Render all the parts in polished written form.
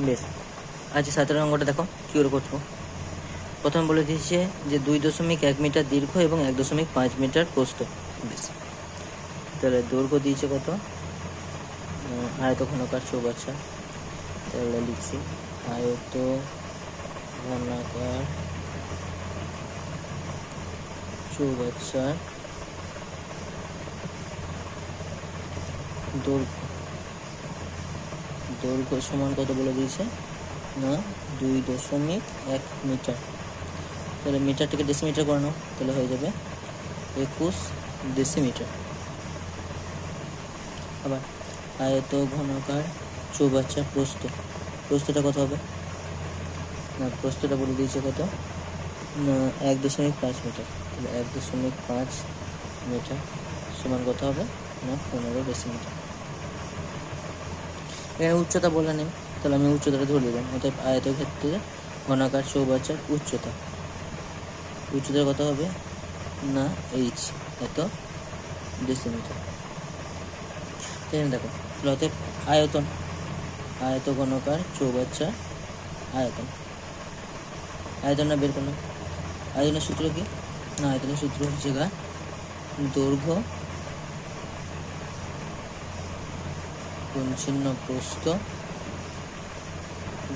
বেশ, আচ্ছা 17 নম্বরটা দেখো কী করে করবো। প্রথমে বলে দিয়েছে যে 2.1 মিটার দীর্ঘ এবং 1.5 মিটার প্রস্থ। বেশ, তাহলে দৈর্ঘ্য দিয়েছে কত, আয়ত ঘনকার চৌবাচ্চা। তাহলে লিখছি আয়ত ঘনাকার চৌবাচ্চার দৈর্ঘ্য সমান কত বলে দিয়েছে না 2.1 মিটার। তাহলে মিটারটাকে ডেসিমিটার করে নাও, তাহলে হয়ে যাবে 21 ডেসিমিটার। আবার আয়ত ঘনকার চৌবাচ্চার প্রস্থটা কত হবে না, প্রস্থটা বলে দিয়েছে কত না 1.5 মিটার। তাহলে 1.5 মিটার সমান কত হবে না 15 ডেসিমিটার। এখানে উচ্চতা বলে নেই, তাহলে আমি উচ্চতাটা ধরে দিলাম। অর্থাৎ আয়তক্ষেত্রে ঘনাকার চৌবাচ্চার উচ্চতা কত হবে না এইচ এত ডেসিমিটার। এখানে দেখো অতএব আয়ত ঘনকার চৌবাচ্চার আয়তনটা বের করলাম। আয়তনের সূত্র কি না, আয়তনের সূত্র হচ্ছে দৈর্ঘ্য গুণ চিহ্ন প্রস্থ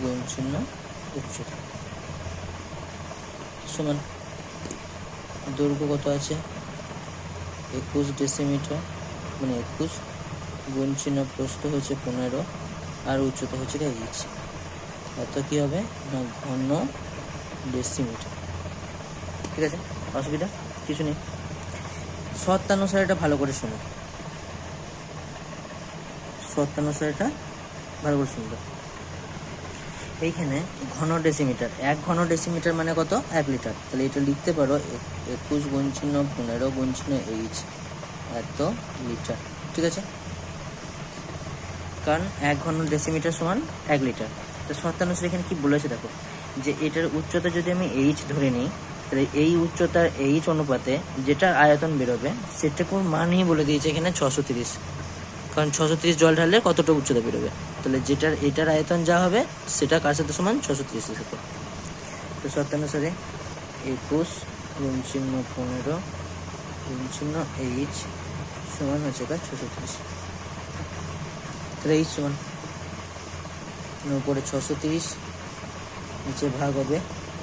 গুণ চিহ্ন উচ্চতা সমান দৈর্ঘ্য কত আছে 21 ডেসিমিটার, মানে 21 গুণ চিহ্ন প্রস্থ হচ্ছে 15 আর উচ্চতা হচ্ছে এইচ। এত কি হবে না ঘন ডেসিমিটার। ঠিক আছে, অসুবিধা কিছু নেই। শর্তানুসারে এটা ভালো করে শুনো, এইখানে ঘন ডেসিমিটার, 1 ঘন ডেসিমিটার মানে কত 1 লিটার। তাহলে এটা লিখতে পারো 21 গুণ চিহ্ন 15 গুণ চিহ্ন এইচ এত লিটার। ঠিক আছে, কারণ 1 ঘন ডেসিমিটার সমান 1 লিটার। তো শর্তানুসারে এখানে কি বলেছে দেখো, যে এটার উচ্চতা যদি আমি এইচ ধরে নিই, তাহলে এই উচ্চতার এইচ অনুপাতে যেটার আয়তন বেরোবে সেটাকে মানই বলে দিয়েছে এখানে 630। কারণ 630 জল ঢাললে কতটা উচ্চতা বেরোবে, তাহলে এটার আয়তন যা হবে সেটা কার সাথে সমান 630 এর সাথে। তো শর্তানুসারে 21 গুণ চিহ্ন 15 গুণ চিহ্ন এইচ সমান হচ্ছে 630। তাহলে এইচ সমান উপরে 630, নিচে ভাগ হবে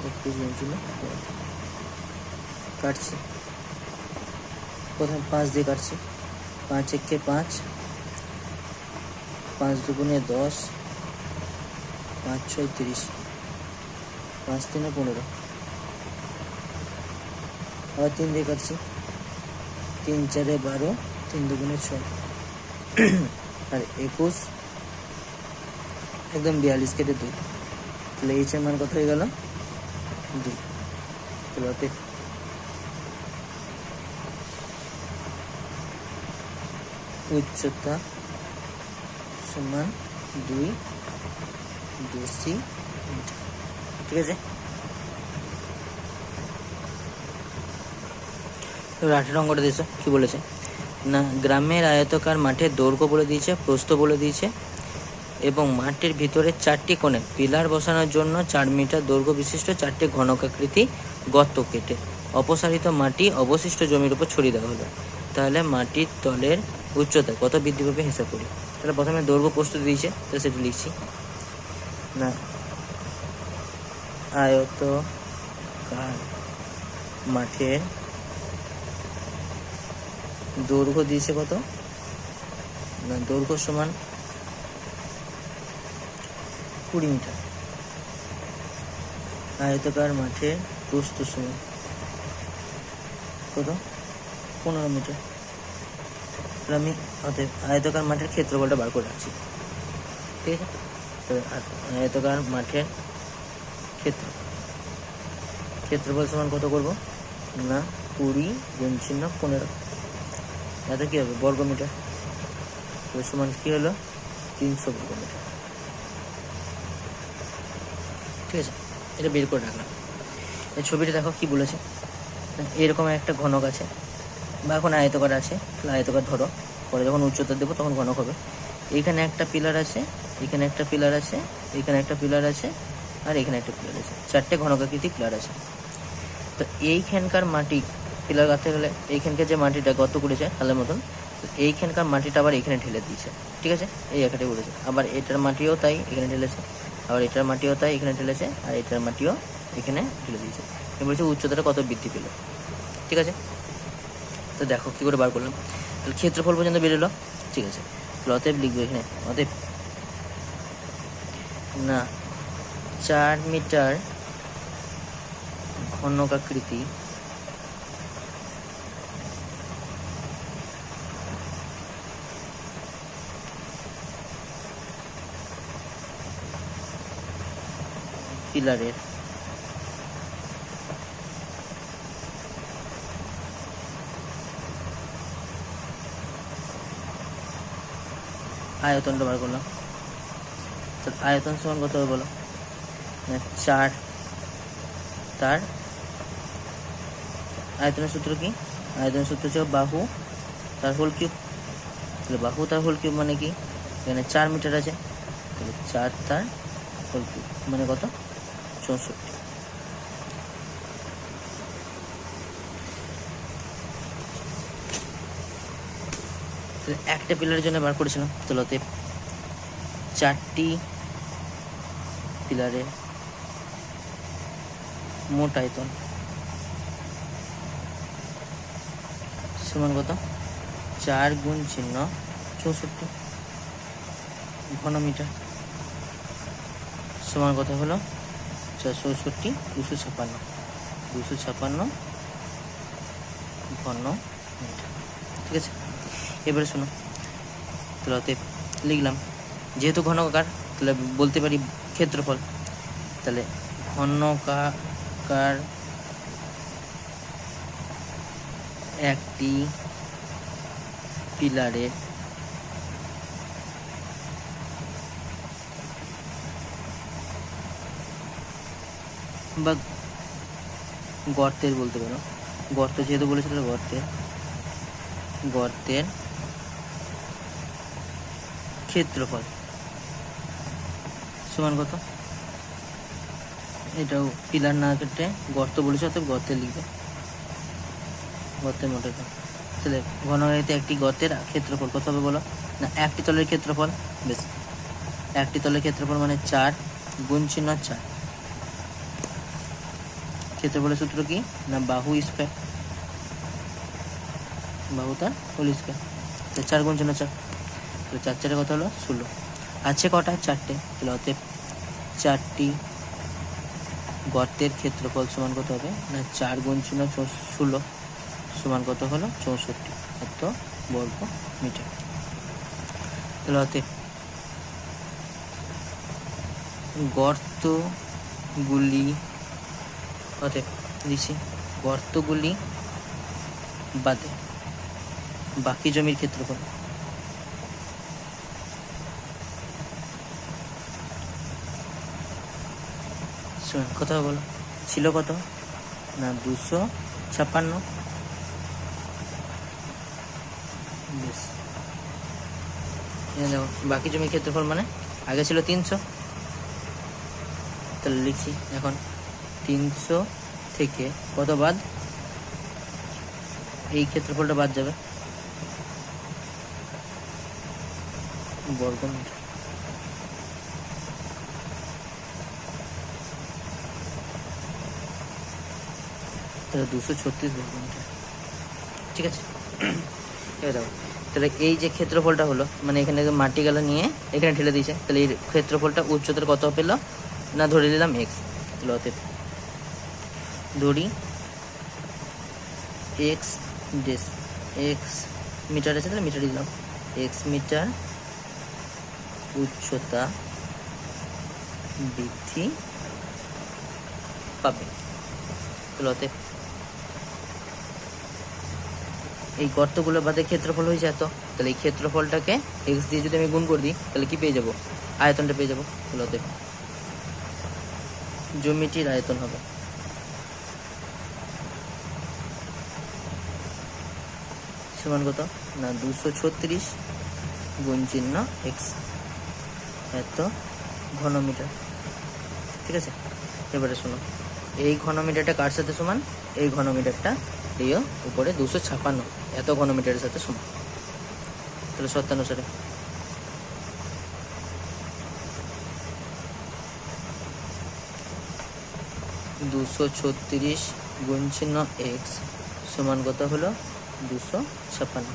21 গুণ চিহ্ন 15। কাটছি, প্রথমে 5 দিয়ে কাটছি, 5 একে 5, 5 দুগুণে 10, 5 6 30, 5 3 15। আবার 3 দিয়ে কাটছি, 3 4 12, 3 দুগুণে 6 আর 21 একদম 42 কেটে 2। তাহলে এইচ এর মান কত হয়ে গেল 2। তাহলে উচ্চতা সমান 2 ডেসিমিটার। ঠিক আছে, এবার 18 অঙ্কটা দিয়েছে কি বলেছে না, গ্রামের আয়তকার মাঠের দৈর্ঘ্য বলে দিয়েছে, প্রস্থ বলে দিয়েছে এবং মাঠের ভিতরে 4টি কোণে পিলার বসানোর জন্য 4 মিটার দৈর্ঘ্য বিশিষ্ট 4টি ঘনকাকৃতি গর্ত কেটে অপসারিত মাটি অবশিষ্ট জমির উপর ছড়িয়ে দেওয়া হলো। তাহলে মাটির তলের উচ্চতা কত বৃদ্ধি পাবে হিসাব করি। তাহলে প্রথমে দৈর্ঘ্য প্রস্থ দিয়েছে, তাহলে সেটা লিখছি না, আয়তকার মাঠের দৈর্ঘ্য দিয়েছে কত না, দৈর্ঘ্য সমান 20 মিটার, আয়তকার মাঠের প্রস্থ সমান কত 15 মিটার। তাহলে আমি অতএব আয়তকার মাঠের ক্ষেত্রফলটা বার করে রাখছি। ঠিক আছে, তো আয়তকার মাঠের ক্ষেত্রফল সমান কত করব না 20 গুণ চিহ্ন 15, এত কি হবে বর্গ মিটার। সমান কি হলো 300 বর্গ মিটার। ঠিক আছে, এটা বের করে রাখলাম। এই ছবিটা দেখো কি বলেছে, এরকম একটা ঘনক আছে বা এখন আয়তকার আছে, তাহলে আয়তকার ধরো, পরে যখন উচ্চতা দেবো তখন ঘনক হবে। এইখানে একটা পিলার আছে, এখানে একটা পিলার আছে, এখানে একটা পিলার আছে আর এখানে একটা পিলার আছে, 4টে ঘনকাকৃতি পিলার আছে। তো এইখানকার মাটি পিলার গাঁথতে গেলে এইখানকার যে মাটিটা গর্ত করেছে খালের মতন, তো এইখানকার মাটিটা আবার এখানে ঢেলে দিয়েছে, ঠিক আছে, এই একাটে করেছে। আবার এটার মাটিও তাই এখানে ঢেলেছে, আবার এটার মাটিও তাই এখানে ঢেলেছে, আর এটার মাটিও এখানে ঢেলে দিয়েছে। এবার বলছে উচ্চতাটা কত বৃদ্ধি পেল, ঠিক আছে। তো দেখো কী করে বার করলাম, তাহলে ক্ষেত্রফল পর্যন্ত বেরোলো, ঠিক আছে। তাহলে অতএব লিখবো এখানে, অতএব না 4 মিটার ঘনকাকৃতি পিলারের আয়তনটা বার করলাম। আয়তন সমান কত হবে বলো, 4, তার আয়তনের সূত্র কি, আয়তনের সূত্র হচ্ছে বাহু তার হোল কিউব। তাহলে বাহু তার হোল কিউব মানে কি, এখানে 4 মিটার আছে, তাহলে 4 তার হোল কিউব মানে কত, 64। তাহলে একটা পিলারের জন্য বার করেছিলাম, তাহলে অতএব 4টি পিলারের মোট আয়তন সমান কত, 4 গুণ চিহ্ন 64 ঘনমিটার সমান কত হলো 64, 256 ঘন মিটার, ঠিক আছে। এবারে শোনো, তাহলে অতএব লিখলাম, যেহেতু ঘনকাকার তাহলে বলতে পারি ক্ষেত্রফল, তাহলে ঘনকাকার একটি পিলারের বা গর্তের বলতে পারো, গর্ত যেহেতু বলেছিল, গর্তের ক্ষেত্রফল সমান কত, এটাও পিলার না কেটে গর্ত বলেছে, অর্থাৎ গর্তে লিখবে, গর্তের মোট আয়তন। তাহলে ঘনকাকৃতি একটি গর্তের ক্ষেত্রফল কত হবে বলো, না একটি তলের ক্ষেত্রফল, বেশ একটি তলের ক্ষেত্রফল মানে 4 গুণ চিহ্ন 4। ক্ষেত্রফলের সূত্র কি, না বাহু স্কয়ার, বাহু তার হোল স্কয়ার, তো 4 গুণ চিহ্ন 4, তো 4 4 কত হলো 16। আছে কটা, 4টে, তাহলে অতএব 4টি গর্তের ক্ষেত্রফল সমান কত হবে, না 4 গুণ চিহ্ন 16 সমান কত হলো 64 এত বর্গ মিটার। তাহলে অতএব গর্তগুলি, অতএব দিচ্ছি গর্তগুলি বাদে বাকি জমির ক্ষেত্রফল কত হবে বলো, ছিল কত, না 256। বেশ, দেখো বাকি জমির ক্ষেত্রফল মানে আগে ছিল 300, তাহলে লিখছি এখন 300 থেকে কত বাদ, এই ক্ষেত্রফলটা বাদ যাবে, বর্গ মিটার। তাহলে 236 বর্গ মিটার, ঠিক আছে। এবার দেখো, তাহলে এই যে ক্ষেত্রফলটা হলো, মানে এখানে মাটি গেল নিয়ে এখানে ঢেলে দিয়েছে, তাহলে এই ক্ষেত্রফলটা উচ্চতার কত পেল, না ধরে দিলাম এক্স। তাহলে অতএব ধরি এক্স ডেস, এক্স মিটার আছে তাহলে মিটারই দিলাম, এক্স মিটার উচ্চতা বৃদ্ধি পাবে। তাহলে অতএব এই গর্তগুলো বাদে ক্ষেত্রফল হয়েছে এত, তাহলে এই ক্ষেত্রফলটাকে এক্স দিয়ে যদি আমি গুণ করে দিই তাহলে কি পেয়ে যাবো, আয়তনটা পেয়ে যাবো। তাহলে অতএব জমিটির আয়তন হবে সমান কত, না 236 গুণ চিহ্ন এক্স এত ঘনমিটার। ঠিক আছে, এবারে শোনো, এই ঘনমিটারটা কার সাথে সমান? এই ঘনমিটারটা এই উপরে 256 এত ঘনমিটারের সাথে সমান। তাহলে শর্তানুসারে 236 গুণ চিহ্ন x সমান কত হলো? 256।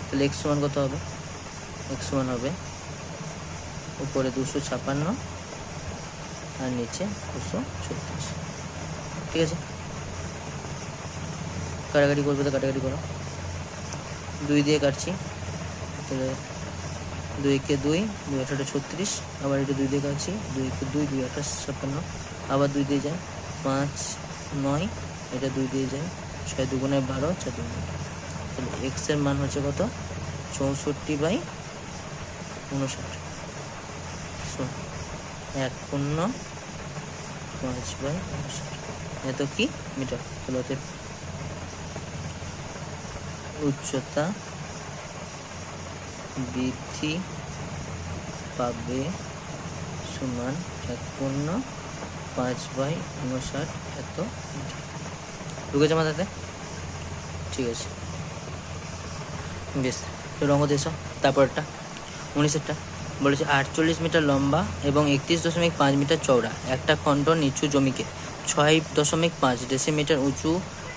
তাহলে x সমান কত হবে? x সমান হবে উপরে 256 আর নিচে 236। ঠিক আছে, কাটাকাটি করবে তো কাটাকাটি করো, 2 দিয়ে কাটছি, তাহলে 2 × 2 2 × 8 = 36, আবার এটা 2 দিয়ে কাটছি, 2 × 2 2 × 8 = 56, আবার 2 দিয়ে যায় 5 9, এটা 2 দিয়ে যায় 6 × 2 = 12 4 × 2 = 8। তাহলে x এর মান হচ্ছে কত? 64/59। 1.5/59 এত কি মিটার। তাহলে অতএব উচ্চতা বৃদ্ধি পাবে সমান 1.5/59 এত মিটার। ঢুকেছে মাথাতে? ঠিক আছে, বেশ, তো অঙ্ক দিয়েছ। তারপরটা 19-এরটা বলেছে 48 মিটার লম্বা এবং 31.5 মিটার চওড়া একটা খণ্ড নিচু জমিকে 6.5 ডেসিমিটার উঁচু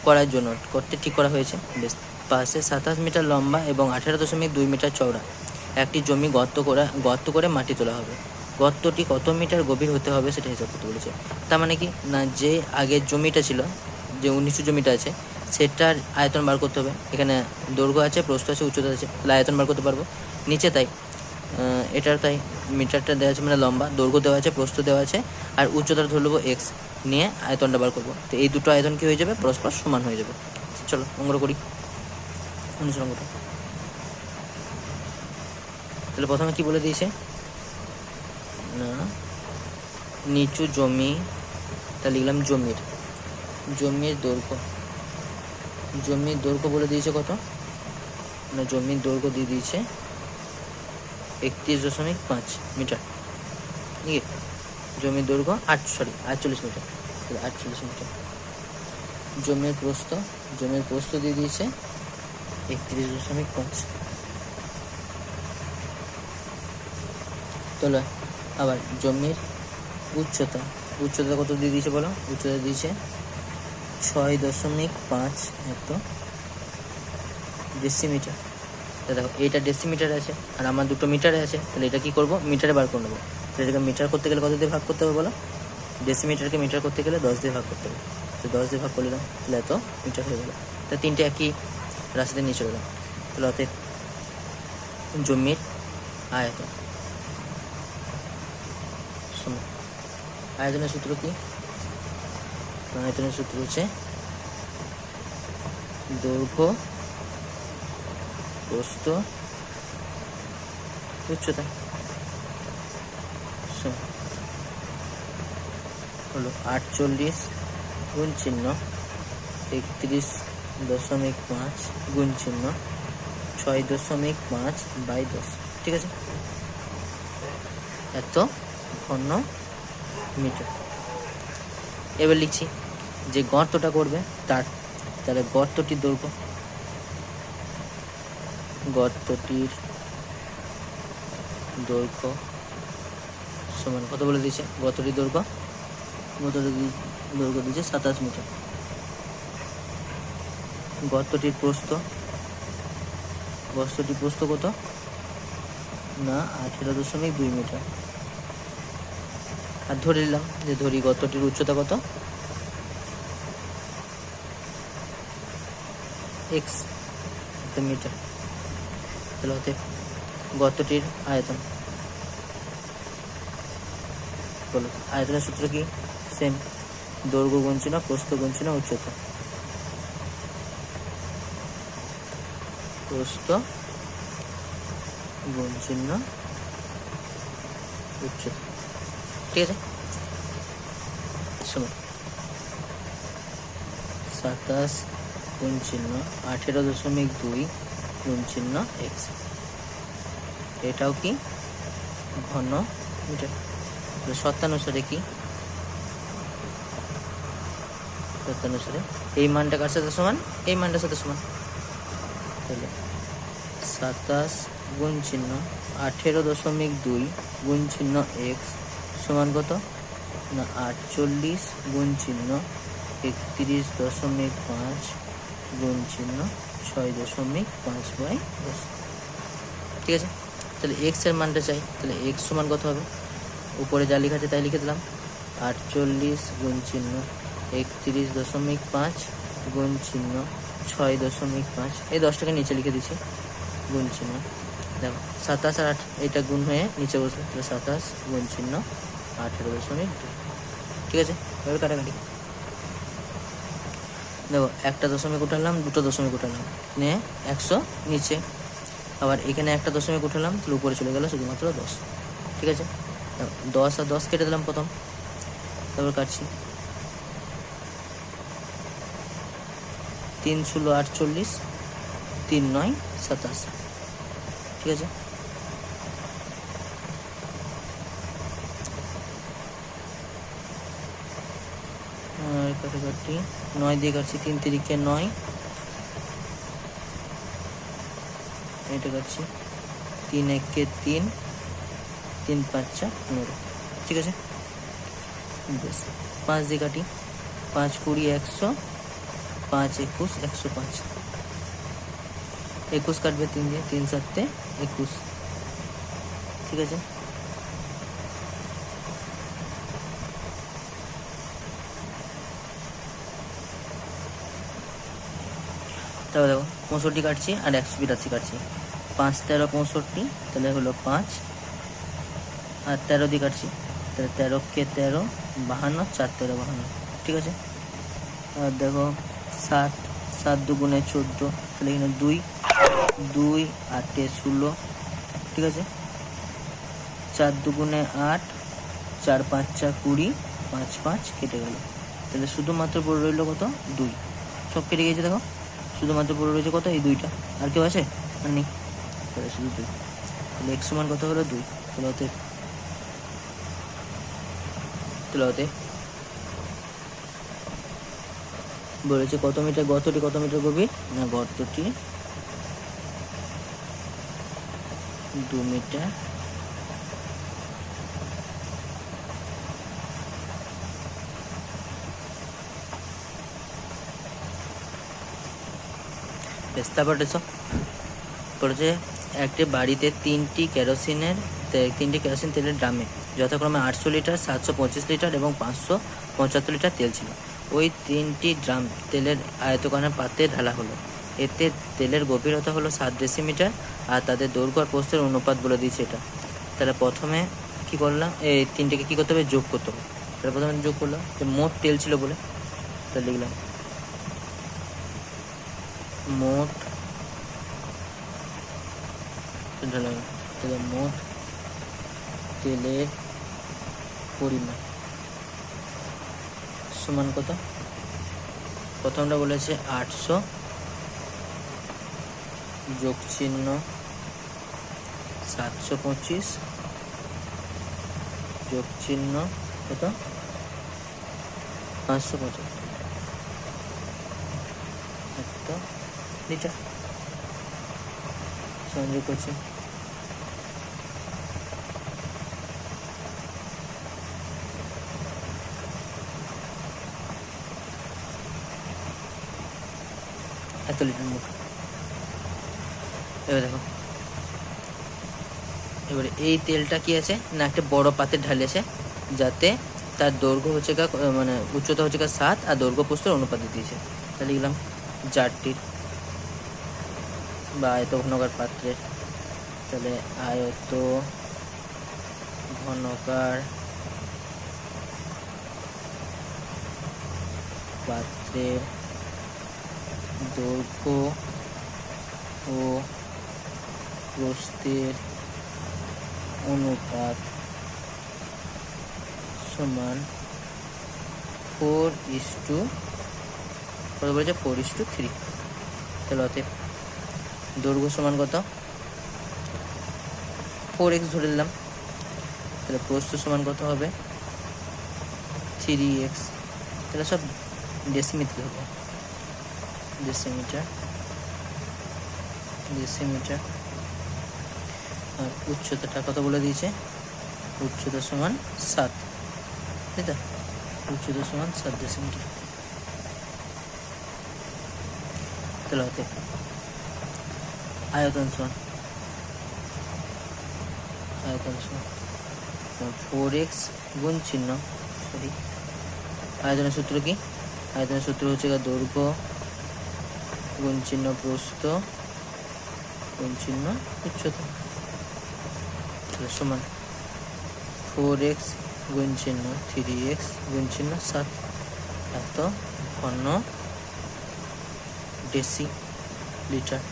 করার জন্য করতে ঠিক করা হয়েছে। বেশ, পাশে 27 মিটার লম্বা এবং 18.2 মিটার চওড়া একটি জমি গর্ত করে মাটি তোলা হবে। গর্তটি কত মিটার গভীর হতে হবে সেটা হিসাব করতে বলেছে। তার মানে কি না, যে আগের জমিটা ছিল, যে নিচু জমিটা আছে, সেটার আয়তন বার করতে হবে। এখানে দৈর্ঘ্য আছে, প্রস্থ আছে, উচ্চতা আছে, তাহলে আয়তন বার করতে পারবো। নিচে তাই, এটার তাই মিটারটা দেওয়া আছে, মানে লম্বা, দৈর্ঘ্য দেওয়া আছে, প্রস্থ দেওয়া আছে, আর উচ্চতা ধরে নেবো x, নিয়ে আয়তনটা বার করবো। তো এই দুটো আয়তন কি হয়ে যাবে? পরস্পর সমান হয়ে যাবে। চলো অঙ্কটা করি, 19 অঙ্কটা। তাহলে প্রথমে কি বলে দিয়েছে না, নিচু জমি, তা লিখলাম জমির দৈর্ঘ্য বলে দিয়েছে কত না, জমির দৈর্ঘ্য দিয়ে দিয়েছে 31.5 মিটার। ঠিক আছে, জমির দৈর্ঘ্য 48 মিটার, 48 মিটার। জমির প্রস্থ দিয়ে দিয়েছে 31.5। তাহলে আবার জমির উচ্চতা কত দিয়ে দিয়েছে বলো? উচ্চতা দিয়েছে 6.5 এত ডেসিমিটার। দেখো এইটা ডেসিমিটারে আছে আর আমার দুটো মিটারে আছে, তাহলে এটা কি করব? মিটারে বার করে নেবো। তাহলে এটাকে মিটার করতে গেলে কত দিয়ে ভাগ করতে হবে বলো? ডেসিমিটারকে মিটার করতে গেলে 10 দিয়ে ভাগ করতে হবে। তো 10 দিয়ে ভাগ করলাম, তাহলে এত মিটার হয়ে গেল। তো তিনটে একই রাশিতে নিয়ে চলে গেলাম। তাহলে অতএব জমির আয়তন, আয়তনের সূত্র কি? আয়তনের সূত্র হচ্ছে দৈর্ঘ্য, প্রস্থ, উচ্চতা। হলো 48 গুণ চিহ্ন 31.5 গুণ চিহ্ন 6.5/10। ঠিক আছে, এত ঘন মিটার। এবার লিখছি যে গর্তটা করবে তাহলে গর্তটির দৈর্ঘ্য সমান কত বলে দিয়েছে? গর্তটির দৈর্ঘ্য দিয়েছে 27 মিটার। গর্তটির প্রস্থ কত না, 18.2 মিটার। আর ধরে নিলাম যে গর্তটির উচ্চতা কত? x metre. তাহলে হতে গর্তটির আয়তন বলো। আয়তনের সূত্র কি? সেম, দৈর্ঘ্য গুণ চিহ্ন প্রস্থ গুণ চিহ্ন উচ্চতা। প্রস্থ গুণ চিহ্ন উচ্চতা। ঠিক আছে, শোনো, 27 গুণ চিহ্ন 18.2 গুণ চিহ্ন x, এটাও কি ঘন মিটার। শর্তানুসারে কি, শর্তানুসারে এই মানটা কার সাথে সমান, এই মানটার সাথে সমান। তাহলে 27 গুণ চিহ্ন 18.2 গুণ চিহ্ন x সমান কত না 48 গুণ চিহ্ন 31.5 গুণ চিহ্ন 6.5/10। ঠিক আছে, তাহলে এক্স এর মানটা চাই। তাহলে এক্স সমান কত হবে, উপরে যা লেখা আছে তাই লিখে দিলাম, 48 গুণ চিহ্ন 31.5 গুণ চিহ্ন 6.5, এই 10টাকে নিচে লিখে দিচ্ছি গুণ চিহ্ন। দেখো 27 আর 8 এটা গুণ হয়ে নিচে বসবে, তাহলে 27 গুণ চিহ্ন 18.2। ঠিক আছে, এবার কাটাকাটি। দেখো একটা দশমিক উঠালাম, দুটো দশমিক উঠালাম, নিয়ে 100 নিচে, আবার এখানে একটা দশমিক উঠালাম, তাহলে উপরে চলে গেল শুধুমাত্র 10। ঠিক আছে, 10 আর 10 কেটে দিলাম প্রথম, তারপর কাটছি 3 ষোলো 48, 3 9 27। ঠিক আছে, কাটাকাটি 9 দিয়ে কাটছি, 3 তিরিকে 9, এটা কাটছি 3 একে 3, 3 5 15। ঠিক আছে, বেশ 5 দিয়ে কাটি, 5 20 100, 5 21 105, 21 কাটবে 3 দিয়ে, 3 7 21। ঠিক আছে, তারপর দেখো 65 কাটছি আর 182 কাটছি, 5 13 65, তাহলে হলো 5 আর 13 দিয়ে কাটছি, তাহলে 13 কে 13 52, 4 13 52। ঠিক আছে, আর দেখো 7 7 দুগুণে 14, তাহলে এখানে 2 2 8 16। ঠিক আছে, 4 দুগুণে 8, 4 5 20, 5 5 কেটে গেল, তাহলে শুধুমাত্র পড়ে রইল কত 2, সব কেটে গেছে। দেখো শুধুমাত্র পড়ে রয়েছে কত, এই 2টা, আর কেউ আছে আর নেই, তাহলে শুধু 2। তাহলে x সমান কত হলো 2। তাহলে হতে বলেছে কত মিটার, গর্তটি কত মিটার গভীর, না গর্তটি 2 মিটার। তারপর বলেছে একটি বাড়িতে 3টি কেরোসিন তেলের ড্রামে যথাক্রমে 800 লিটার, 725 লিটার এবং 575 লিটার তেল ছিল। ওই 3টি ড্রাম তেলের আয়তকানের পাত্রে ঢালা হলো। এতে তেলের গভীরতা হলো 7 ডেসিমিটার আর তাদের দৈর্ঘ্য আর প্রস্থের অনুপাত বলে দিয়েছে এটা। তাহলে প্রথমে কি করলাম, এই 3টিকে কি করতে হবে, যোগ করতে হবে। তাহলে প্রথমে যোগ করলাম, মোট তেল ছিল বলে, তাহলে লিখলাম মোট মোট তেলের পরিমাণ সমান কত, প্রথমটা বলেছে 800 যোগ চিহ্ন 725 যোগ চিহ্ন কত 550 লিটার সংযোগ করছি। এত লিটার মুখ। এবার দেখো, এবারে এই তেলটা কি আছে না একটা বড় পাত্রে ঢালেছে, যাতে তার দৈর্ঘ্য হচ্ছে মানে উচ্চতা হচ্ছে 7 আর দৈর্ঘ্য প্রস্থের অনুপাতে দিয়েছে। তাহলে লিখলাম জারটির বা আয়ত ঘনকার পাত্রের, তাহলে আয়ত ঘনকার পাত্রের দৈর্ঘ্য ও প্রস্থের অনুপাত সমান 4:3। কত বলেছে 4:3। তাহলে অতএব দৈর্ঘ্য সমান কত 4x ধরে দিলাম, তাহলে প্রস্থ সমান কত হবে 3x, তাহলে সব ডেসিমিটার হবে, ডেসিমিটার। আর উচ্চতাটা কত বলে দিয়েছে, উচ্চতা সমান 7, তাই তো, উচ্চতা সমান 7 ডেসিমিটার। তাহলে আয়তন সমান 4x গুণ চিহ্ন, সরি, আয়তনের সূত্র কি, আয়তনের সূত্র হচ্ছে দৈর্ঘ্য গুণ চিহ্ন প্রস্থ গুণ চিহ্ন উচ্চতা, সমান 4x গুণ চিহ্ন 3x গুণ চিহ্ন 7, এত ঘন ডেসিলিটার,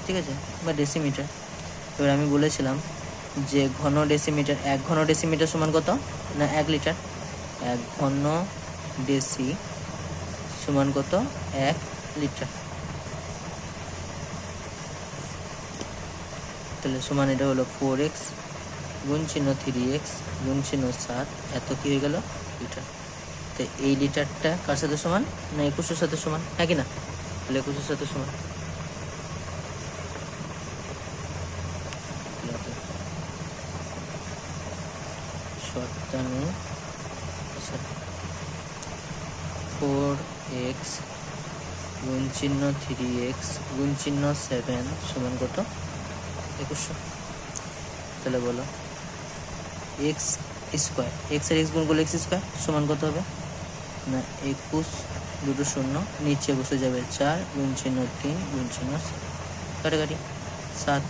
ঠিক আছে, বা ডেসিমিটার। এবার আমি বলেছিলাম যে ঘন ডেসিমিটার, 1 ঘন ডেসিমিটার সমান কত না 1 লিটার, 1 ঘন ডেসি সমান কত 1 লিটার। তাহলে সমান এটা হলো 4x গুণ চিহ্ন 3x গুণ চিহ্ন 7, এত কি হয়ে গেল লিটার। তো এই লিটারটা কার সাথে সমান না 21-এর সাথে সমান, হ্যাঁ কি না, তাহলে 21-এর সাথে সমান। শতানু 4x গুণ চিহ্ন 3x গুণ চিহ্ন 7 সমান কত 2100। তাহলে বলো x স্কোয়ার, x আর x গুণ করলে x স্কোয়ার সমান কত হবে না 21, দুটো শূন্য নিচে বসে যাবে 4 গুণ চিহ্ন 3 গুণ চিহ্ন কাটাকাটি 7,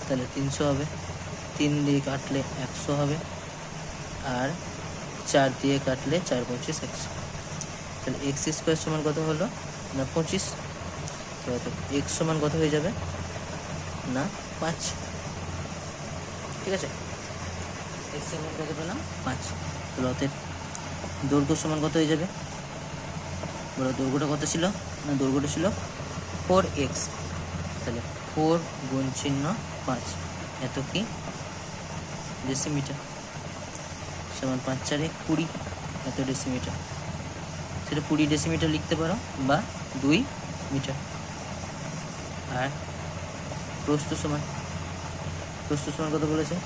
তাহলে 300 হবে, 3 দিয়ে কাটলে 100 হবে, আর 4 দিয়ে কাটলে 4 × 25 100। তাহলে x স্কোয়ার সমান কত হলো না 25, x সমান কত হয়ে যাবে না 5, ঠিক আছে, x সমান কত পেলাম 5। তাহলে অতএব দৈর্ঘ্য সমান কত হয়ে যাবে, বলো দৈর্ঘ্যটা কত ছিল না দৈর্ঘ্যটা ছিল 4x, তাহলে 4 গুণ চিহ্ন 5, এত কি ডেসিমিটার, সমান 5 × 4 = 20, এত ডেসিমিটার। সেটা 20 ডেসিমিটার লিখতে পারো বা 2 মিটার। আর প্রস্থ সমান কত বলেছে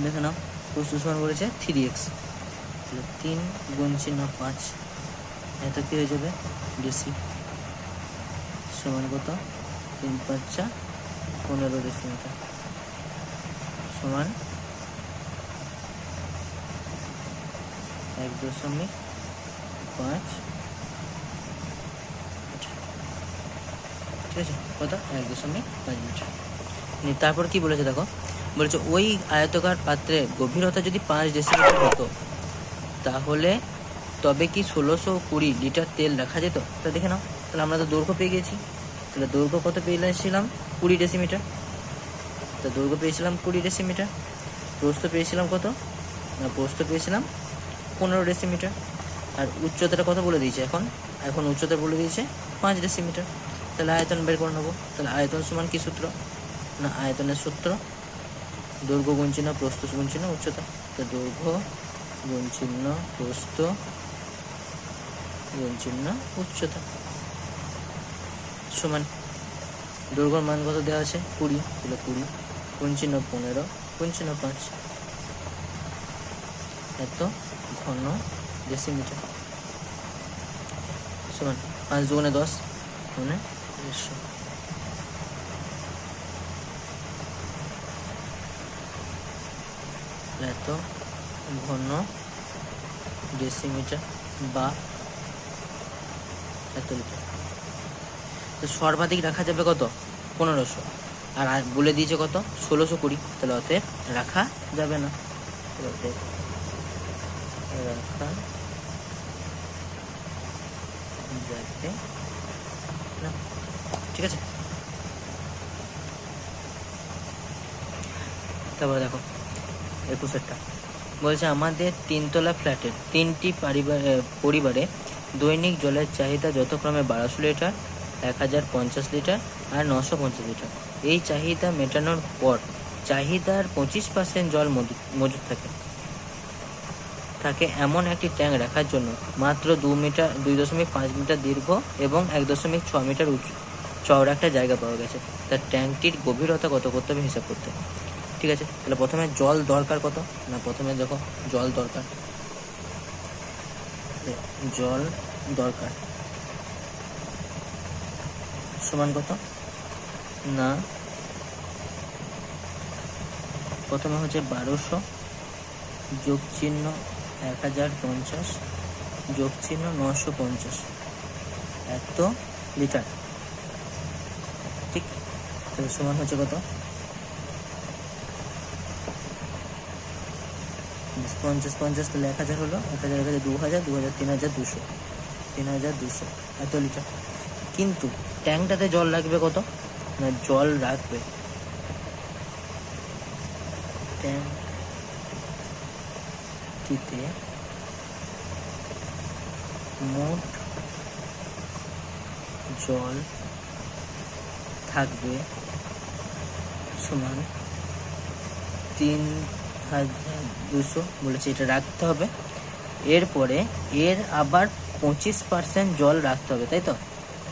দেখে নাও, প্রস্থ সমান বলেছে 3x, তাহলে 3 গুণ চিহ্ন 5, এত কি হয়ে যাবে ডেসি, সমান কত 3 × 5 = 15 ডেসিমিটার, সমান 1.5, ঠিক আছে, কত 1.5 মিটার। তারপর কি বলেছে দেখো, বলেছে ওই আয়তকার পাত্রে গভীরতা যদি 5 ডেসিমিটার হতো তাহলে তবে কি 1620 লিটার তেল রাখা যেত। তা দেখে নাও, তাহলে আমরা তো দৈর্ঘ্য পেয়ে গেছি, তাহলে দৈর্ঘ্য কত পেয়েছিলাম 20 ডেসিমিটার, তা দৈর্ঘ্য পেয়েছিলাম 20 ডেসিমিটার, প্রস্থ পেয়েছিলাম কত না প্রস্থ পেয়েছিলাম 15 ডেসিমিটার, আর উচ্চতাটা কত বলে দিয়েছে এখন উচ্চতা বলে দিয়েছে 5 ডেসিমিটার। তাহলে আয়তন বের করে নেবো, তাহলে আয়তন সমান কি সূত্র না আয়তনের সূত্র দৈর্ঘ্য গুণ চিহ্ন প্রস্থ গুণ চিহ্ন উচ্চতা, তো দৈর্ঘ্য গুণ চিহ্ন প্রস্থ গুণ চিহ্ন উচ্চতা সমান দৈর্ঘ্যর মান কত দেওয়া আছে 20, তাহলে 20 গুণ চিহ্ন 15 গুণ চিহ্ন 5, এত ঘন ডেসিমিটার, সমান 5 × 2 = 10 মানে 150, এত ঘন ডেসিমিটার বা এত লিটার। তো সর্বাধিক রাখা যাবে কত 1500, আর বলে দিয়েছে কত 1620, তাহলে অতএব রাখা যাবে না, রাখা যাবে না, ঠিক আছে। তারপরে দেখো 21-এরটা বলছে আমাদের 3তলা ফ্ল্যাটের 3টি পরিবারে দৈনিক জলের চাহিদা যথাক্রমে 1200 লিটার, 1050 লিটার আর 950 লিটার। এই চাহিদা মেটানোর পর চাহিদার 25% জল মজুদ থাকে এমন একটি ট্যাঙ্ক রাখার জন্য মাত্র 2.5 মিটার দীর্ঘ এবং 1.6 মিটার উঁচু চওড়া একটা জায়গা পাওয়া গেছে। তার ট্যাঙ্কটির গভীরতা কত করতে হবে হিসাব করতে হবে। ঠিক আছে, তাহলে প্রথমে জল দরকার কত না, প্রথমে দেখো জল দরকার সমান কত না, প্রথমে হচ্ছে 1200 যোগ চিহ্ন 1050 যোগ চিহ্ন 950 এত লিটার। ঠিক, তাহলে সমান হচ্ছে কত 50 তাহলে 1000 হলো, 1000 2000 3200 এত লিটার। কিন্তু ট্যাঙ্কটাতে জল লাগবে কত না, জল রাখবে ট্যাঙ্কটিতে মোট জল থাকবে সমান 3200 বলেছে, এটা রাখতে হবে। এরপরে এর আবার 25% জল রাখতে হবে, তাই তো।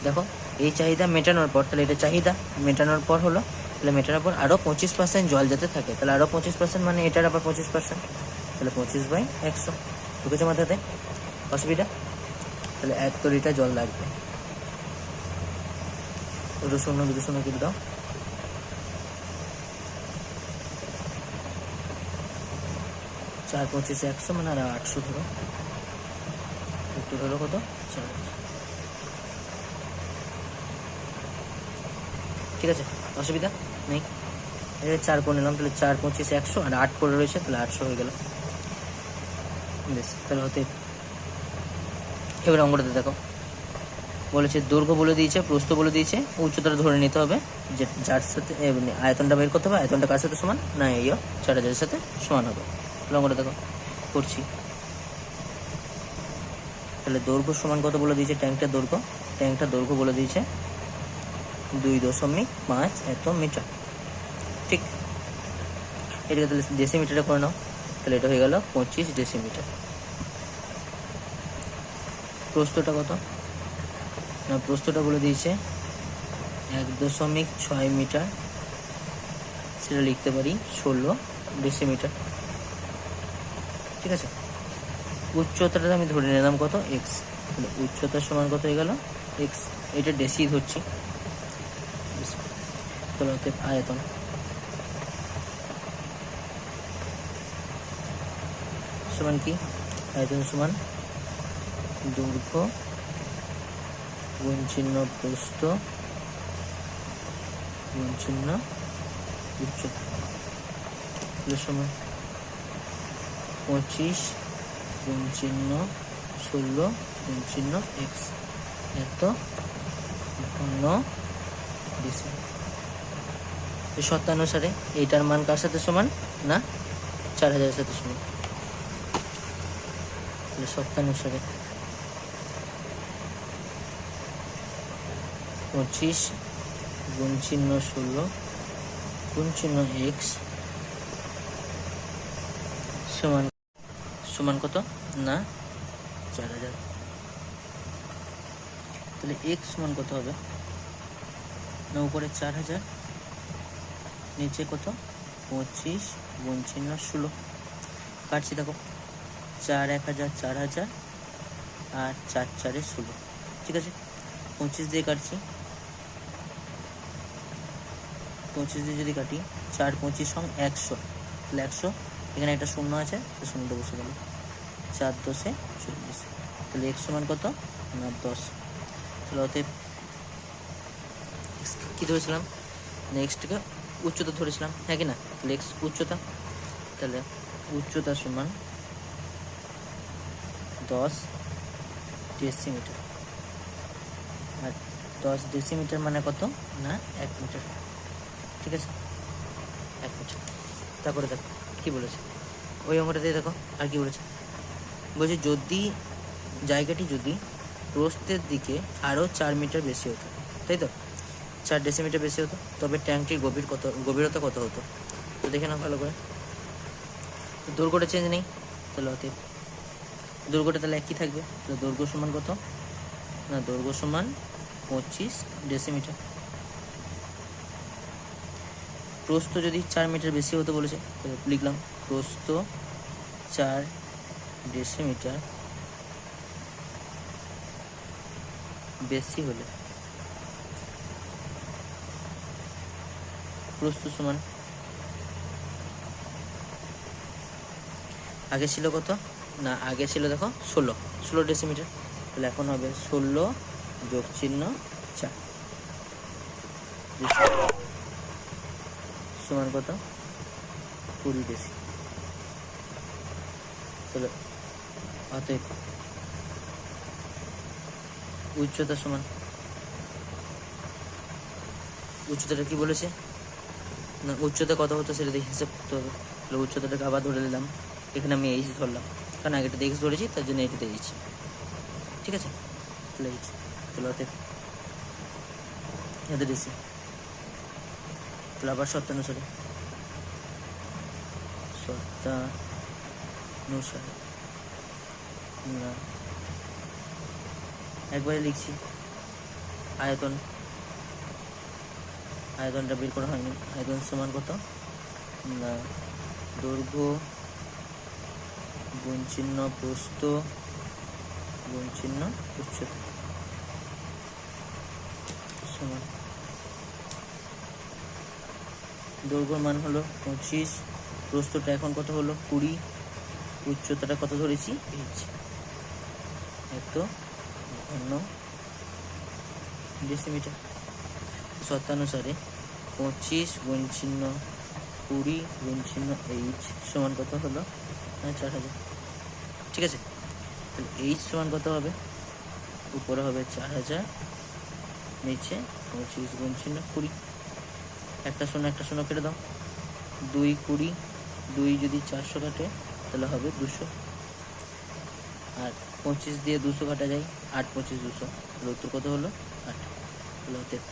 দেখো এই চাহিদা মেটানোর পর, তাহলে এটা চাহিদা মেটানোর পর হলো, তাহলে মেটানোর পর আরও 25% জল যাতে থাকে, তাহলে আরও 25% মানে এটার আবার 25%, তাহলে 25/100। ঢুকেছে মাথাতে অসুবিধা? তাহলে 1 লিটার জল লাগবে। 2 শূন্য কেটে দাও, 4 25 100 মানে আর 800 ধরো, উত্তর হলো কত 4। ঠিক আছে, অসুবিধা নেই। 4 করে নিলাম, তাহলে 4 25 100 আর 8 করে রয়েছে, তাহলে 800 হয়ে গেল। বেশ, তাহলে হতে এবার অঙ্কটাতে দেখো বলেছে দৈর্ঘ্য বলে দিয়েছে, প্রস্থ বলে দিয়েছে, উচ্চতাটা ধরে নিতে হবে, যে যার সাথে আয়তনটা বের করতে হবে। আয়তনটা কার সাথে সমান না, এই 4000 সাথে সমান হবে। তাহলে অঙ্কটা দেখো করছি। তাহলে দৈর্ঘ্য সমান কত বলে দিয়েছে, ট্যাঙ্কটার দৈর্ঘ্য বলে দিয়েছে 2.5 এত মিটার। ঠিক, এটাকে তাহলে ডেসিমিটারে করে নাও, তাহলে এটা হয়ে গেল 25 ডেসিমিটার। প্রস্থটা কত না, প্রস্থটা বলে দিয়েছে 1.6 মিটার, সেটা লিখতে পারি 16 ডেসিমিটার। ঠিক আছে, উচ্চতাটা আমি ধরে নিলাম কত x, তাহলে উচ্চতার সমান কত হয়ে গেল x, এটা ডেসি ধরছি। তাহলে আয়তন সমান কি, আয়তন সমান দৈর্ঘ্য গুণ চিহ্ন প্রস্থ গুণ চিহ্ন উচ্চতা, সমান 25 গুণ চিহ্ন 16 গুণ চিহ্ন x এত ঘন ডিসি। 57 অনুসারে এইটার মান কার সাথে সমান না 4000 সাথে সমান, তাহলে 57 অনুসারে 25 গুণ চিহ্ন 16 গুণ চিহ্ন x সমান কত না 4000। তাহলে x সমান কত হবে না, উপরে 4000 নিচে কত 25 গুণ চিহ্ন 16, কাটছি দেখো 4 1000 4000 আর 4 4 16। ঠিক আছে, 25 দিয়ে কাটছি, 25 দিয়ে যদি কাটি 4 25 সং 100, তাহলে 100, এখানে একটা শূন্য আছে, শূন্যটা বসে গেল, 4 10 40, তাহলে x সমান কত না 10। তাহলে অতএব কি ধরেছিলাম, নেক্সটকে উচ্চতা ধরেছিলাম, হ্যাঁ কি না, তাহলে x উচ্চতা, তাহলে উচ্চতা সমান 10 ডেসিমিটার, আর 10 ডেসিমিটার মানে কত না 1 মিটার। ঠিক আছে, 1 মিটার। তারপরে দেখো কি বলেছে ওই অঙ্কটাতে, দেখো আর কি বলেছে, বলছে যদি জায়গাটি যদি প্রস্থের দিকে আরও 4 মিটার বেশি হতো, তাই তো 4 ডেসিমিটার বেশি হতো, তবে ট্যাঙ্কটির গভীরতা কত হতো। তো দেখে নাও ভালো করে, দৈর্ঘ্যটা চেঞ্জ নেই, তাহলে অতএব দৈর্ঘ্যটা তাহলে একই থাকবে। তাহলে দৈর্ঘ্য সমান কত না, দৈর্ঘ্য সমান 25 ডেসিমিটার। প্রস্থ যদি 4 মিটার বেশি হতে বলেছে, তাহলে লিখলাম প্রস্থ 4 ডেসিমিটার বেশি হলে প্রস্থ সমান, আগে ছিল কত না, আগে ছিল দেখো 16 ডেসিমিটার, তাহলে এখন হবে 16 যোগ চিহ্ন 4 সমান কত 20 ডেসি। তাহলে অতএব উচ্চতা সমান, উচ্চতাটা কি বলেছে না, উচ্চতা কত হতো সেটা দেখে হিসাব করতে হবে। তাহলে উচ্চতাটাকে আবার ধরে নিলাম, এখানে আমি এইচ ধরলাম, কারণ আগেটা এইচ ধরেছি তার জন্য এটাতে এইচ, ঠিক আছে। তাহলে এইচ, তাহলে অতএব এত ডিসি। তাহলে আবার শর্তানুসারে না একবারে লিখছি, আয়তনটা বের করা হয়নি। আয়তন সমান কত না, দৈর্ঘ্য গুণ চিহ্ন প্রস্থ গুণ চিহ্ন উচ্চতা সমান, দৈর্ঘ্যর মান হলো 25, প্রস্থটা এখন কত হলো 20, উচ্চতাটা কত ধরেছি এইচ, এত ঘন ডেসিমিটার। শর্তানুসারে 25 গুণ চিহ্ন 20 গুণ চিহ্ন এইচ সমান কত হলো 4000, ঠিক আছে। তাহলে এইচ সমান কত হবে, উপরে হবে 4000, নিচে 25 গুণ চিহ্ন 20, একটা শূন্য কেটে দাও, 2 20, 2 যদি 400 কাটে তাহলে হবে 200, আর 25 দিয়ে 200 কাটা যায়, 8 25 200, তাহলে উত্তর কত হলো 8। তাহলে অতএব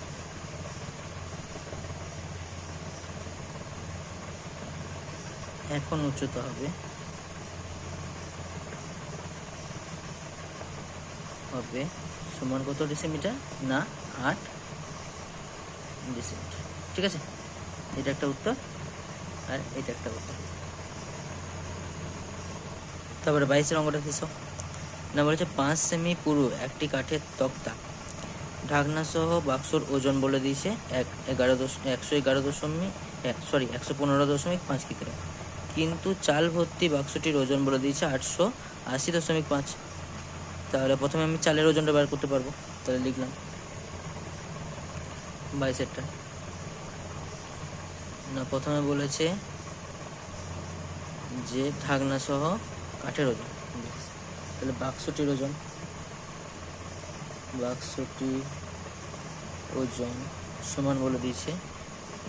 এখন উচ্চতা হবে সমান কত ডেসিমিটার না 8 ডেসিমিটার, ঠিক আছে। এটা একটা উত্তর আর এটা একটা উত্তর। তারপরে 22 অঙ্কটা কিসব না বলেছে, 5 সেমি পুরু একটি কাঠের তক্তা, ঢাকনা সহ বাক্সর ওজন বলে দিয়েছে 115.5 কিগ্রা, কিন্তু চাল ভর্তি বাক্সটির ওজন বলে দিয়েছে 880.5। তাহলে প্রথমে আমি চালের ওজনটা বের করতে পারবো, তাহলে লিখলাম 22 না, প্রথমে বলেছে যে ঢাকনা সহ কাঠের ওজন, তাহলে বাক্সটির ওজন সমান বলে দিয়েছে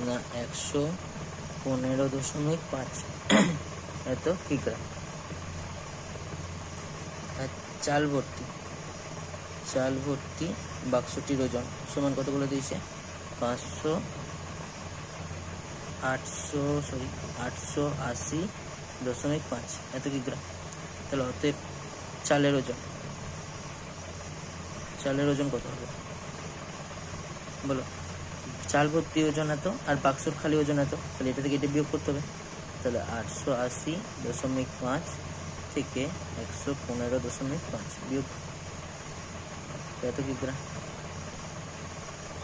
না 115.5 এত কিগ্রা। আর চাল ভর্তি বাক্সটির ওজন সমান কত বলে দিয়েছে 880.5 এত কিগ্রা। তাহলে অতএব চালের ওজন কত হবে বলো, চাল ভর্তি ওজন এত আর বাক্সর খালি ওজন এত, তাহলে এটা থেকে এটা বিয়োগ করতে হবে। তাহলে 880.5 থেকে 115.5 বিয়োগ এত কিগ্রা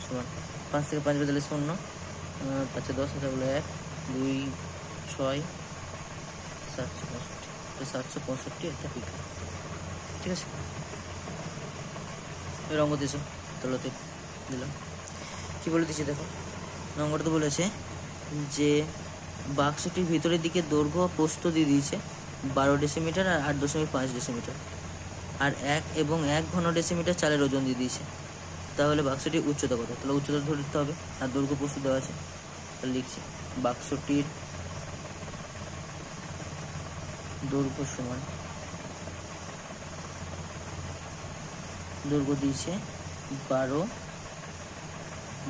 সমান 5 থেকে 5 বদলে 0, 5 10 বলে 1 2 6 765 একটা কিগ্রা, ঠিক আছে। এর অঙ্ক দিয়েছ, তাহলে দিলাম কি বলে দিচ্ছি দেখো, নম্বরটা তো বলেছে যে বাক্সটির ভিতরের দিকে দৈর্ঘ্য প্রস্থ দিয়ে দিয়েছে 12 ডেসিমিটার আর 8.5 ডেসিমিটার, আর 1 এবং 1 ঘন ডেসিমিটার চালের ওজন দিয়ে দিয়েছে। তাহলে বাক্সটির উচ্চতা কত, তাহলে উচ্চতা ধরে দিতে হবে, আর দৈর্ঘ্য প্রস্থ দেওয়া আছে, তাহলে লিখছি বাক্সটির দৈর্ঘ্য সমান, দৈর্ঘ্য দিয়েছে 12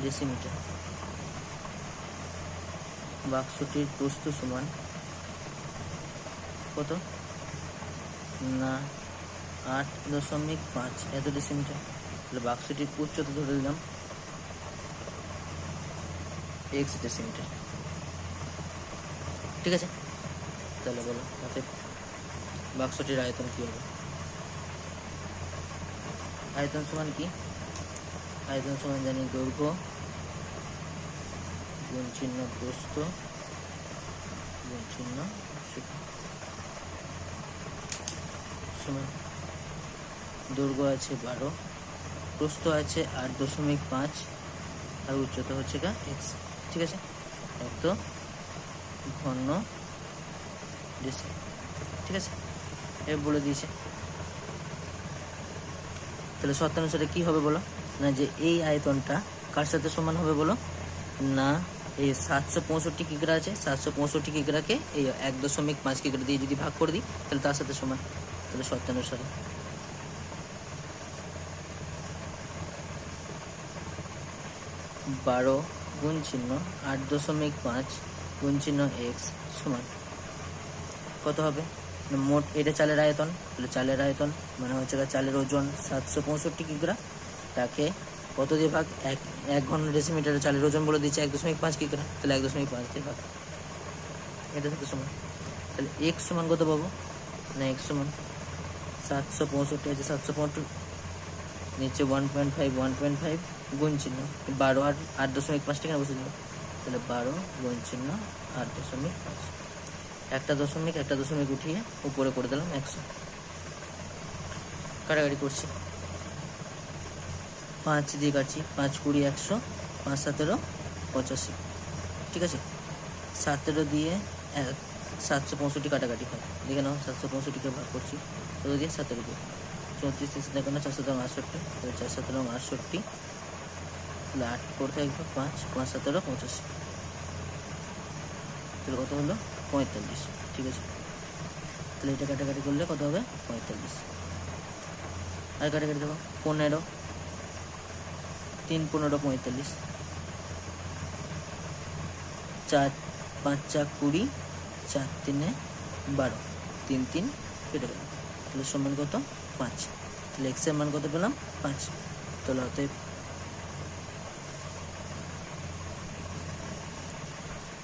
ডেসিমিটার বাক্সটির প্রস্থ সমান কত না 8.5 এত ডেসিমিটার। তাহলে বাক্সটির উচ্চতা ধরে দিলাম x ডেসিমিটার। ঠিক আছে, তাহলে বলো অতএব বাক্সটির আয়তন কি হবে? আয়তন সমান কি? আয়তন সমান জানি দৈর্ঘ্য গুণ চিহ্ন প্রস্থ গুণ চিহ্ন সমান দৈর্ঘ্য আছে 12, প্রস্থ আছে 8.5 আর উচ্চতা হচ্ছে x। ঠিক আছে, এত ঘন ডেসি। ঠিক আছে, এ বলে দিয়েছে। তাহলে শর্তানুসারে কি হবে বলো না, যে এই আয়তনটা কার সাথে সমান হবে বলো না, এই 765 কিগ্রা আছে, 765 কিগ্রাকে এই 1.5 কিগ্রা দিয়ে যদি ভাগ করে দিই তাহলে তার সাথে সমান। তাহলে শর্তানুসারে 12 গুণ চিহ্ন 8.5 গুণ চিহ্ন x সমান কত হবে? মোট এটা চালের আয়তন, তাহলে চালের আয়তন মানে হচ্ছে চালের ওজন 765 কিগ্রা, তাকে কত দিয়ে ভাগ, এক ঘন ডেসিমিটারে চালের ওজন বলে দিচ্ছে 1.5 কিগ্রা, তাহলে 1.5 দিয়ে ভাগ, এটা থেকে সমান। তাহলে x সমান কত পাবো না, x সমান 765 আছে, 765 নিচে 1.5 গুণ চিহ্ন 12 আর 8.5 টাকা বসে যাবে, তাহলে 12 গুণ চিহ্ন 8.5, একটা দশমিক উঠিয়ে উপরে করে দিলাম 100। কাটাকাটি করছি, 5 দিয়ে কাটছি, 5 20 100, 5 17 85। ঠিক আছে, 17 দিয়ে 765 কাটাকাটি হয়, দেখে নাও 765কে ভাগ করছি কত দিয়ে, 17 দিয়ে, 34 দেখো না, 4 17 68, 4 17 68, তাহলে 8 করে থাকবে 5 5 17 85, তাহলে কত হলো 45। ঠিক আছে, তাহলে এটা কাটাকাটি করলে কত হবে 45। আর কাটাকাটি দেবো 15, 3 15 45, 4 5 4 20, 4 3 12, 3 3 কেটে গেল, তাহলে সমান কত 5। তাহলে x এর মান কত পেলাম 5। তাহলে অতএব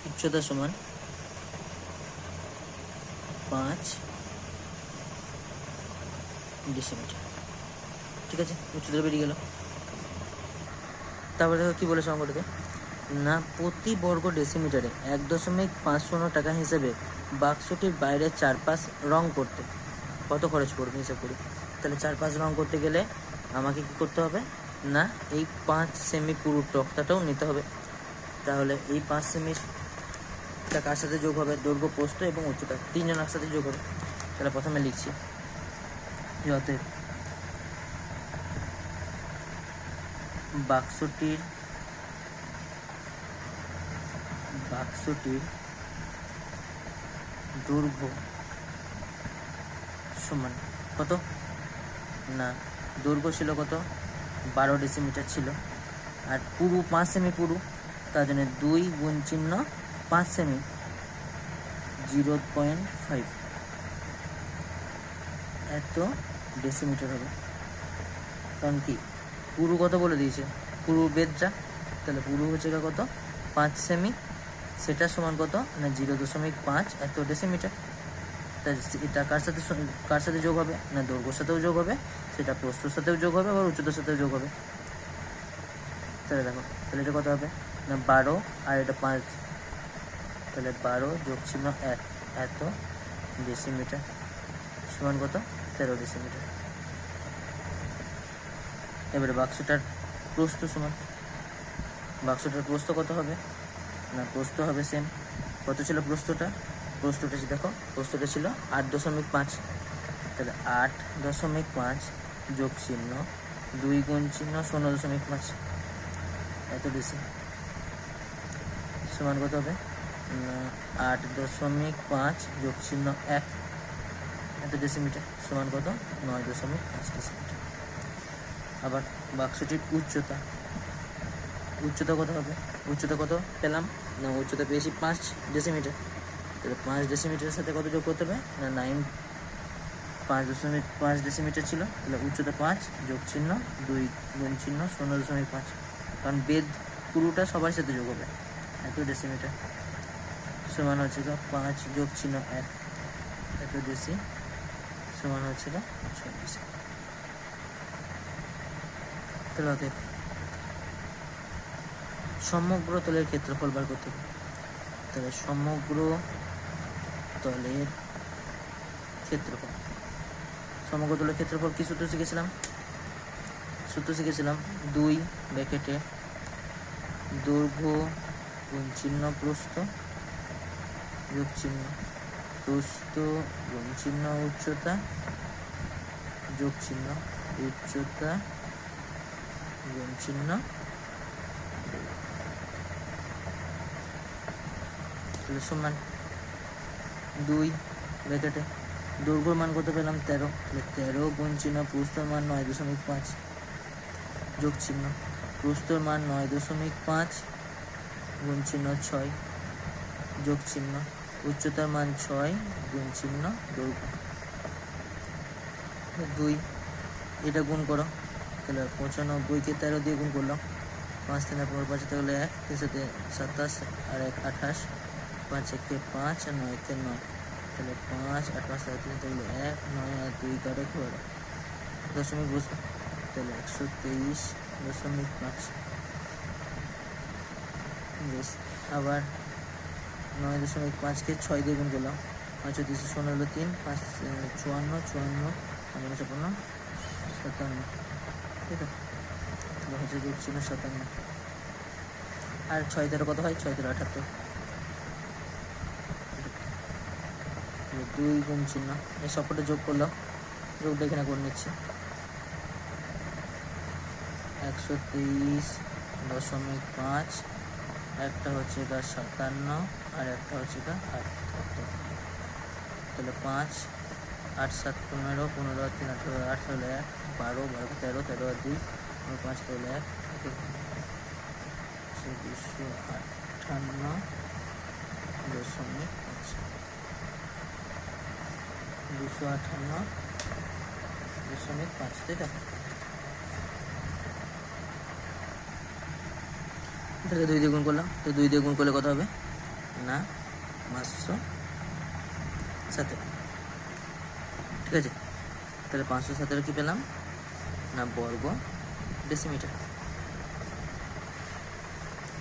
উচ্চতা সমান 5 ডেসিমিটার। ঠিক আছে, উচ্চতা বেরিয়ে গেল। তারপরে দেখো কি বলেছে অঙ্কটাতে না, প্রতি বর্গ ডেসিমিটারে 1.50 টাকা হিসেবে বাক্সটির বাইরের চারপাশ রং করতে কত খরচ পড়বে হিসাব করি। তাহলে চারপাশ রং করতে গেলে আমাকে কি করতে হবে না, এই 5 সেমি পুরো তক্তাটাও নিতে হবে। তাহলে এই 5 সেমিটা কার সাথে যোগ হবে, দৈর্ঘ্য প্রস্থ এবং উচ্চতা, তিনজন একসাথে যোগ হবে। তাহলে প্রথমে লিখছি অতএব বাক্সটির দৈর্ঘ্য সমান কত না, দৈর্ঘ্য ছিল কত 12 ডেসিমিটার ছিল, আর পুরু 5 সেমি পুরু, তার জন্য 2 গুণ চিহ্ন 5 সেমি 0.5 এত ডেসিমিটার হবে। কারণ কি পুরু কত বলে দিয়েছে, পুরু বেদটা, তাহলে পুরু হচ্ছে কত 5 সেমি, সেটা সমান কত না 0.5 এত ডেসিমিটার। এটা কার সাথে যোগ হবে না, দৈর্ঘ্যের সাথেও যোগ হবে, সেটা প্রস্থের সাথেও যোগ হবে, আবার উচ্চতার সাথেও যোগ হবে। তাহলে দেখো, তাহলে এটা কত হবে না 12 আর এটা 5, তাহলে 12 যোগ চিহ্ন 1 এত ডেসিমিটার সমান কত 13 ডেসিমিটার। এবারে বাক্সটার প্রস্থ সমান, বাক্সটার প্রস্থ কত হবে না, প্রস্থ হবে সেম, কত ছিল প্রস্থটা দেখো, প্রস্থটা ছিল 8.5, তাহলে 8.5 যোগ চিহ্ন 2 গুণ চিহ্ন 0.5 এত বেশি সমান কত হবে না 8.5 যোগ চিহ্ন 1 এত ডেসিমিটার সমান কত 9.5 ডেসিমিটার। আবার বাক্সটির উচ্চতা কত হবে, উচ্চতা কত পেলাম না উচ্চতা পেয়েছি 5 ডেসিমিটার, তাহলে 5 ডেসিমিটারের সাথে কত যোগ করতে হবে না 9, 5.5 ডেসিমিটার ছিল, তাহলে উচ্চতা 5 যোগ চিহ্ন 2 গুণ চিহ্ন 0.5, কারণ বেদ পুরোটা সবার সাথে যোগ হবে, এত ডেসিমিটার সমান হচ্ছে 5 যোগ চিহ্ন 1, এত ডেসি সমান হচ্ছে 6 ডেসি। তাহলে অতএব সমগ্র তলের ক্ষেত্রফল বার করতে হবে। তাহলে সমগ্র তলের ক্ষেত্রফল, সমগ্র তলের ক্ষেত্রফল কি সূত্র শিখেছিলাম? 2 ব্র্যাকেটে দৈর্ঘ্য গুণ চিহ্ন প্রস্থ যোগ চিহ্ন প্রস্থ গুণ চিহ্ন উচ্চতা যোগ চিহ্ন উচ্চতা গুণ চিহ্ন, তাহলে সমান 2 ব্র্যাকেটে দৈর্ঘ্যর মান কত পেলাম 13, তাহলে 13 গুণ চিহ্ন প্রস্থর মান 9.5 যোগ চিহ্ন প্রস্থর মান 9.5 গুণ চিহ্ন 6 যোগ চিহ্ন উচ্চতার মান 6 গুণ চিহ্ন দৈর্ঘ্য 2, এটা গুণ করো, তাহলে 95কে 13 দিয়ে গুণ করলাম, 5 3 15 5 তাহলে 1, এর সাথে 27 আর 1 28, 5 1 5 আর 9 কে 9, তাহলে 5 8 5 37 তাহলে 1 9 আর 2 কাটে 12 দশমিক বসবে, তাহলে 123.5 বেশ। আবার 9.5কে 6 দিয়ে গুণ করলাম, 5 3 16 হলো 3 5 54 54 55 57, ঠিক আছে, তাহলে হচ্ছে যোগ চিহ্ন 57, আর 6 13 কত হয় 6 13 78, 2 গুণ চিহ্ন এই সবকটা যোগ করলাম, যোগটা এখানে করে নিচ্ছি 123.5, একটা হচ্ছে 57 আর একটা হচ্ছে 78, তাহলে 5 8 7 15 15 আর 3 18 8 তাহলে 1 12 12 13 13 আর 2 5 তাহলে 1 258.5, তাই তো? এটাকে 2 দিয়ে গুণ করলাম, তো 2 দিয়ে গুণ করলে কত হবে না 517, ঠিক আছে, তাহলে 517 কি পেলাম না বর্গ ডেসিমিটার।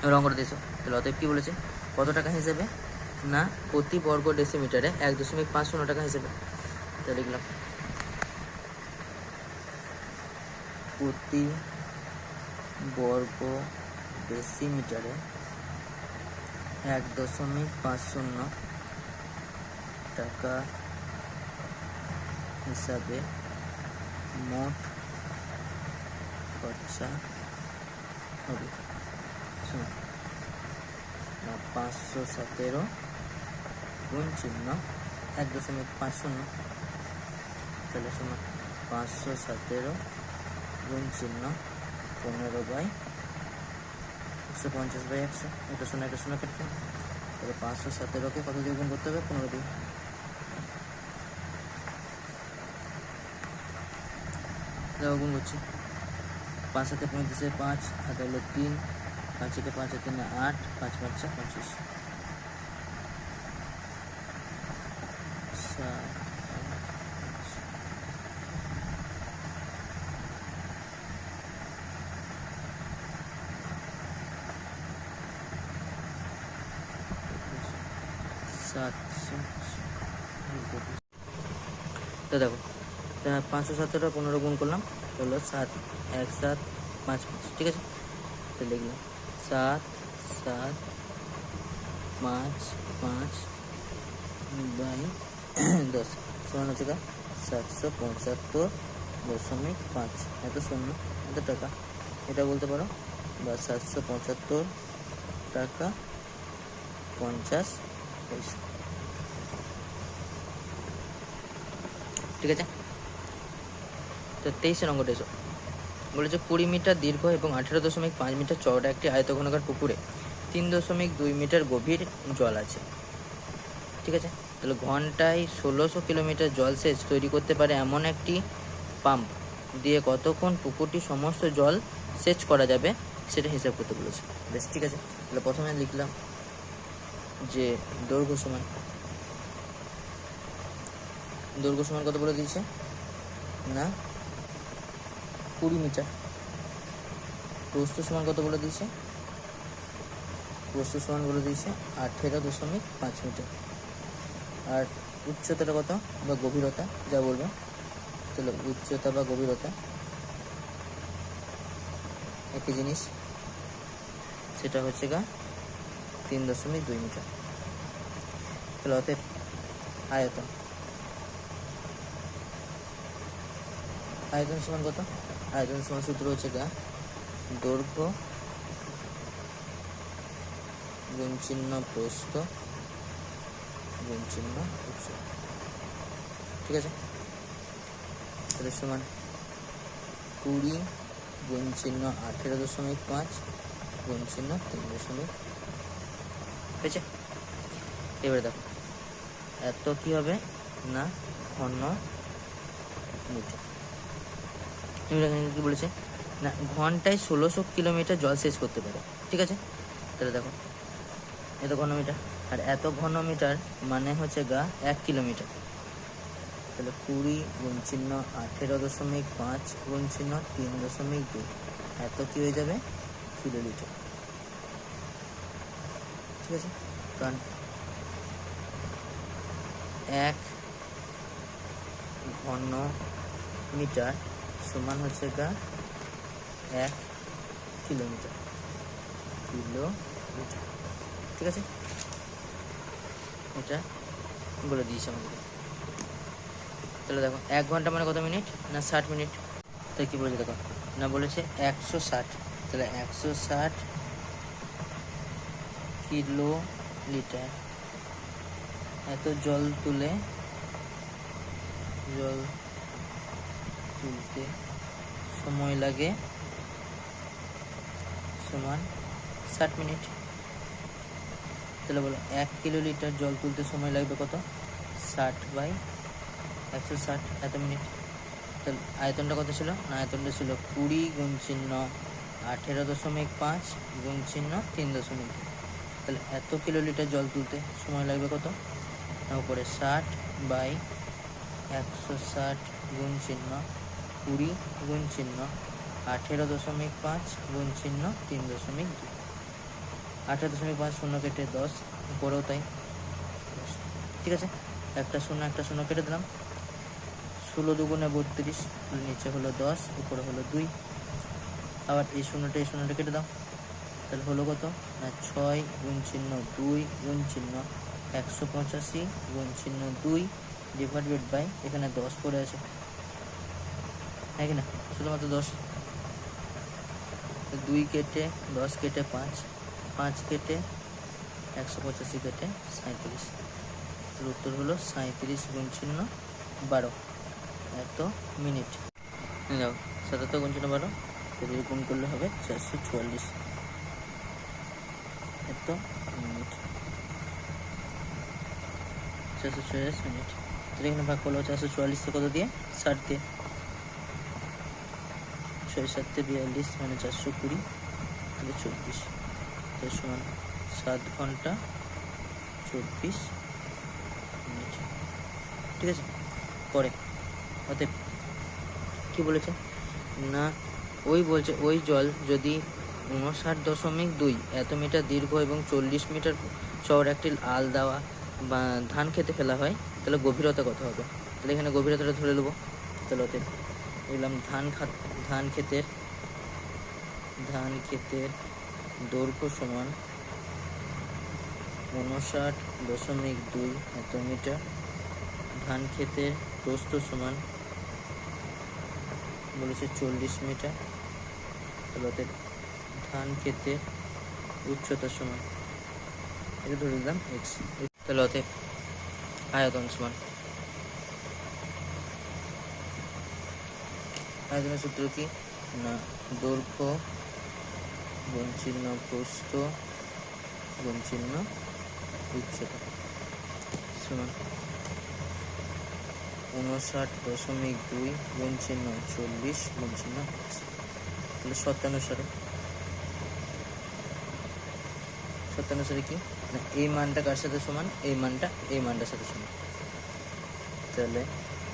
এবার অঙ্কটা দিয়েছো, তাহলে অতএব কি বলেছে কত টাকা হিসেবে না প্রতি বর্গ ডেসিমিটারে 1.50 টাকা হিসেবে, তাহলে লিখলাম প্রতি বর্গ ডেসিমিটারে 1.50 টাকা হিসাবে মোট খরচা হবে, 517 গুণ চিহ্ন 1.50, তাহলে শোনো 517 গুণ চিহ্ন 15/150/100, এটা শোনো কাটতে, তাহলে 517কে কত দিয়ে গুণ করতে হবে 15 দিয়ে, দেখো গুণ করছি 5 7 35 5 হাতে হলো 3 5 থেকে 5 3 8 5 5 25 তো দেখো 517 15 গুণ করলাম, হলো 7 1 7 5 5, ঠিক আছে, তো লিখলাম 7 7 5 5 বাই 10 সমান হচ্ছে 775.5, এত শূন্য এত টাকা, এটা বলতে পারো, বা 775 টাকা 50 পয়সা, ঠিক আছে। তো 23 নম্বরটা বলেছে 20 মিটার দীর্ঘ এবং 18.5 মিটার চওড়া একটি আয়তঘনকার পুকুরে 3.2 মিটার গভীর জল আছে। ঠিক আছে, তাহলে ঘন্টায় 1600 কিলোমিটার জলসেচ তৈরি করতে পারে এমন একটি পাম্প দিয়ে কতক্ষণ পুকুরটি সমস্ত জল সেচ করা যাবে সেটা হিসাব করতে বলেছে। বেশ, ঠিক আছে, তাহলে প্রথমে লিখলাম যে দৈর্ঘ্য সমান কত বলে দিয়েছে না 20 মিটার। প্রস্থ সমান কত বলে দিয়েছে, প্রস্থ সমান বলে দিয়েছে 18.5 মিটার। আর উচ্চতাটা কত বা গভীরতা যা বলবে, তাহলে উচ্চতা বা গভীরতা একই জিনিস, সেটা হচ্ছে 3.2 মিটার। তাহলে অতএব আয়তন সমান কত, আয়তন সমান সূত্র হচ্ছে দৈর্ঘ্য গুণ চিহ্ন প্রস্থ গুণ চিহ্ন উচ্চতা। ঠিক আছে, তাহলে সমান 20 গুণ চিহ্ন 18.5 গুণ চিহ্ন 3., হয়েছে। এবারে দেখো এত কি হবে না ঘন মিটার। কি বলেছে না ঘন্টায় 1600 কিলোমিটার জল সেচ করতে পারে। ঠিক আছে, তাহলে দেখো এত ঘনমিটার, আর এত ঘনমিটার মানে হচ্ছে 1 কিলোমিটার। তাহলে 20 গুণ চিহ্ন 18.5 গুণ চিহ্ন 3.2, এত কি হয়ে যাবে কিলোমিটার। ঠিক আছে, কারণ 1 ঘন মিটার সমান হচ্ছে 1 কিলোমিটার। ঠিক আছে, এটা বলে দিয়েছে আমাদের। তাহলে দেখো 1 ঘন্টা মানে কত মিনিট না 60 মিনিট। তাই কি বলেছে দেখো না বলেছে 160, তাহলে 160 কিলো লিটার এত জল তুলতে সময় লাগে সমান 60 মিনিট। তাহলে বলো 1 কিলো লিটার জল তুলতে সময় লাগবে কত, 60/160 এত মিনিট। তাহলে আয়তনটা কত ছিল না আয়তনটা ছিল 20 গুণ চিহ্ন 18.5 গুণ চিহ্ন 3.2। তাহলে এত কিলো লিটার জল তুলতে সময় লাগবে কত না উপরে 60/160 গুণ চিহ্ন 20 গুণ চিহ্ন 18.5 গুণ চিহ্ন 3.2। 18.5 শূন্য কেটে 10, উপরেও তাই। ঠিক আছে, একটা শূন্য কেটে দিলাম, 16 দুগুণে 32, নিচে হলো 10, উপরে হলো 2। আবার এই শূন্যটা কেটে দাও, তাহলে হলো কত না 6 গুণ চিহ্ন 2 গুণ চিহ্ন 185 গুণ চিহ্ন 2 ডিভাইডেড বাই এখানে 10 পড়ে আছে, হ্যাঁ কি না, শুধুমাত্র 10। 2 কেটে 10 কেটে 5 কেটে 185 কেটে 37, উত্তর হলো 37 গুণ চিহ্ন 12 এত মিনিট। দাও 77 গুণ চিহ্ন 12, তাহলে গুণ করলে হবে 444 এত মিনিট, 444 মিনিট। তাহলে এখানে ভাগ করলো 444 কত দিয়ে 60 দিয়ে, 6 7 42 মানে 420, তাহলে 24, তার সমান 7 ঘন্টা 24 মিনিট। ঠিক আছে, পরে অতএব কি বলেছে না ওই জল যদি 59.2 এত মিটার দীর্ঘ এবং 40 মিটার চওড়া একটি আল দেওয়া বা ধান খেতে ফেলা হয়, তাহলে গভীরতা কত হবে। তাহলে এখানে গভীরতাটা ধরে নেবো। তাহলে অতএব বললাম ধান ক্ষেতের দৈর্ঘ্য সমান 59.2 এত মিটার। ধান ক্ষেতের প্রস্থ সমান বলেছে 40 মিটার। তাহলে অতএব ধান ক্ষেতের উচ্চতা সমান, এটা ধরে দিলাম x। তাহলে অতএব আয়তন সমান, আয়তনের সূত্র কি না দৈর্ঘ্য গুণ চিহ্ন প্রস্থ গুণ চিহ্ন উচ্চতা সমান 59.2 গুণ চিহ্ন 40 গুণ চিহ্ন x। তাহলে শর্তানুসারে কি না এই মানটা কার সাথে সমান, এই মানটা এই মানটার সাথে সমান। তাহলে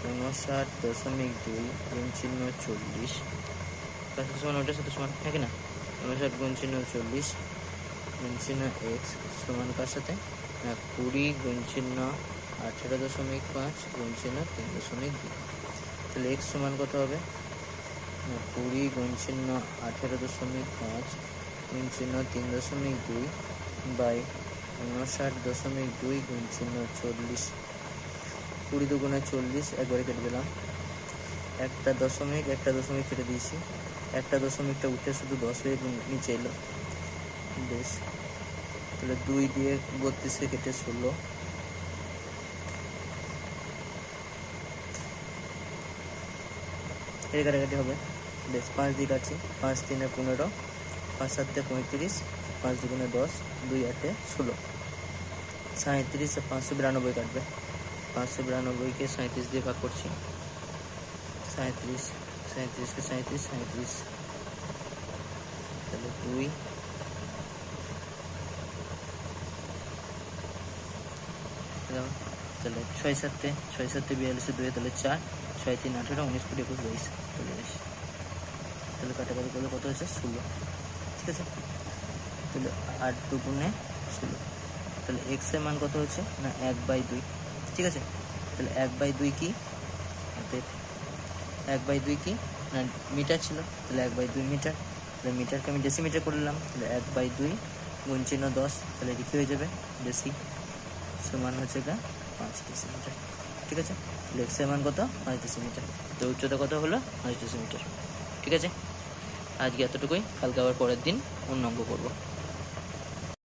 59.2 গুণ চিহ্ন 40 কার সাথে সমান, ওটার সাথে সমান, হ্যাঁ কি না? 59 গুণ চিহ্ন 40 গুণ চিহ্ন x সমান কার সাথে না 20 গুণ চিহ্ন 18.5 গুণ চিহ্ন 3.2। তাহলে x সমান কত হবে না 20 গুণ চিহ্ন 18.5 গুণ চিহ্ন 3.2 বাই 59.2 গুণ চিহ্ন 40। 20 দুগুণে 40, একবারে কেটে দিলাম, একটা দশমিক কেটে দিয়েছি, একটা দশমিকটা উঠে শুধু 10 হয়ে নিচে এলো। বেশ, তাহলে 2 দিয়ে 32কে কেটে 16, এর কাটাকাটি হবে। বেশ, 5 দিয়ে কাটছি, 5 3 15, 5 7 35, 5 দুগুণে 10, 2 8 16, 37 592 কাটবে। 592কে 37 দিয়ে ভাগ করছি, 37 37কে 37, তাহলে 2, তাহলে 6 7 42, 2 তাহলে 4, 6 3 18, 19 20 21 22, চলে আসে। তাহলে কাটাকাটি করলে কত হচ্ছে 16, ঠিক আছে। তাহলে 8 দুগুণে 16, তাহলে x এর মান কত হচ্ছে না 1/2, ঠিক আছে। তাহলে 1/2 কি, 1/2 কি না মিটার ছিল, তাহলে 1/2 মিটার। তাহলে মিটারকে আমি ডেসিমিটার করে নিলাম, তাহলে 1/2 গুণ চিহ্ন 10, তাহলে এটি কী হয়ে যাবে ডেসি সমান হচ্ছে গা 5 ডেসিমিটার, ঠিক আছে। তাহলে x এর মান কত 5 ডেসিমিটার, তো উচ্চতা কত হলো 5 ডেসিমিটার, ঠিক আছে। আজকে এতটুকুই, কালকে আবার পরের দিন অন্য অঙ্ক করবো।